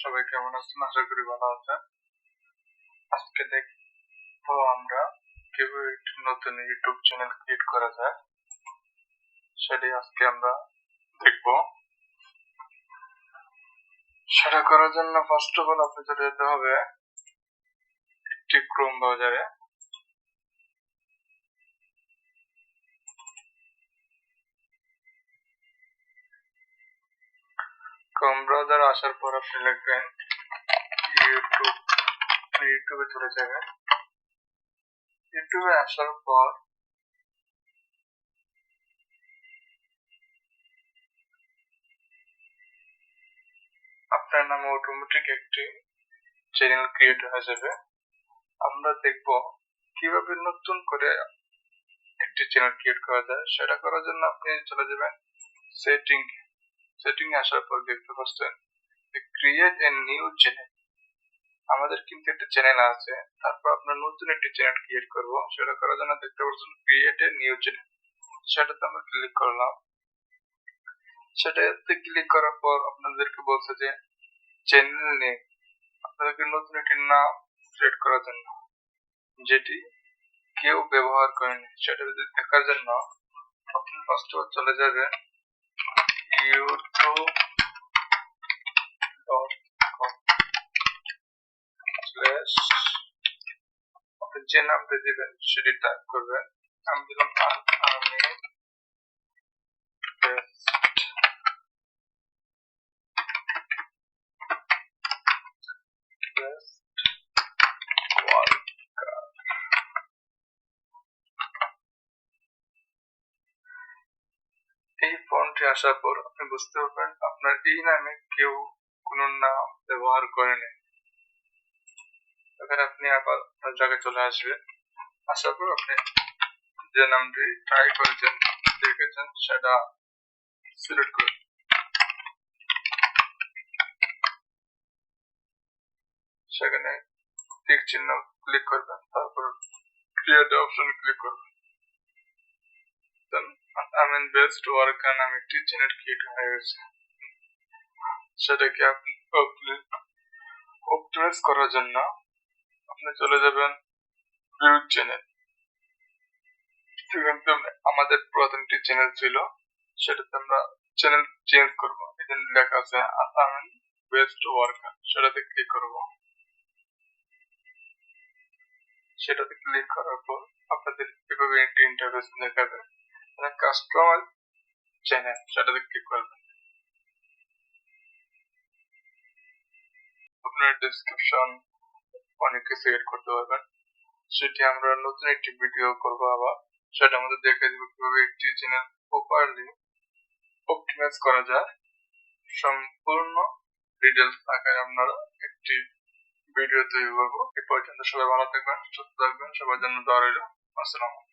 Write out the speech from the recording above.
সবাই কেমন আছেন? আশা করি ভালো আছেন। আজকে দেখবো আমরা কিভাবে একটি নতুন ইউটিউব চ্যানেল ক্রিয়েট করা যায়, সেটাই আজকে আমরা দেখবো। সেটা করার জন্য ফার্স্ট অফ অল আপনাকে যেতে হবে একটি ক্রোম ব্রাউজারে। ক্রোম ব্রাউজারে আসার পর আপনি লিখবেন ইউটিউবে চলে যাবেন। ইউটিউবে আসার পর আপনার নামে অটোমেটিক একটি চ্যানেল ক্রিয়েট হয়ে যাবে। আমরা দেখব কিভাবে নতুন করে একটি চ্যানেল ক্রিয়েট করা যায়। সেটা করার জন্য আপনি চলে যাবেন সেটিং আসার পর দেখতে পাচ্ছেন ক্রিয়েট এ নিউ চ্যানেল। আমাদের কিন্তু একটা চ্যানেল আছে, তারপর আপনার নতুন একটি চ্যানেল ক্রিয়েট করব। সেটা করার জন্য দেখতে পাচ্ছেন ক্রিয়েট এ নিউ চ্যানেল, সেটাতে আমরা ক্লিক করলাম। সেটাতে ক্লিক করার পর আপনাদেরকে বলছে যে চ্যানেল নেম, আপনাদেরকে নতুন একটি নাম সেট করার জন্য যেটি কেউ ব্যবহার করেনি, সেটা দেখার জন্য আপনি ফার্স্ট চলে যাবেন youtube.com/, আপনি যে নামটা দিবেন সেটি টাইপ করবেন। আমি দিলাম এই ফন্টে আসার পর আপনি বুঝতে পারবেন আপনার এই নামে কেউ কোনো নাম ব্যবহার করেনি। এখানে আপনি আবার আপনার জায়গায় চলে আসবেন। আসার পর আপনি যে নামটি ট্রাই করেছেন দেখেছেন সেটা সিলেক্ট করবেন। সেখানে টিক চিহ্ন ক্লিক করবেন, তারপর ক্রিয়েট অপশন ক্লিক করবেন। আমি বেস্ট ওয়ার্ক নামে একটি চ্যানেল ক্রিয়েট হয়ে গেছে। সেটাকে আপনি অপটিমাইজ করার জন্য আপনি চলে যাবেন ভিউ চ্যানেল। আমাদের প্রথম একটি চ্যানেল ছিল, সেটাতে আমরা চ্যানেল চেঞ্জ করবো। এখানে লেখা আছে আসামিন বেস্ট ওয়ার্কার, সেটাতে ক্লিক করব। সেটাতে ক্লিক করার পর আপনাদের এভাবে একটি ইন্টারফেস দেখাবে। কাস্টমার চ্যানেল, সেটাতে ক্লিক করবেন। আপনার ডেসক্রিপশন অনেক কিছু এড করতে পারবেন, সেটি আমরা নতুন একটি ভিডিও করবো। আবার সেটা আমাদের দেখে দেবো কিভাবে একটি চ্যানেল প্রপারলি অপটিমাইজ করা যায়। সম্পূর্ণ ডিটেলস আকারে আপনারা একটি ভিডিও তৈরি করবো। এ পর্যন্ত সবাই ভালো থাকবেন, সুস্থ থাকবেন, সবার জন্য দোয়া রইল। আসসালামু আলাইকুম।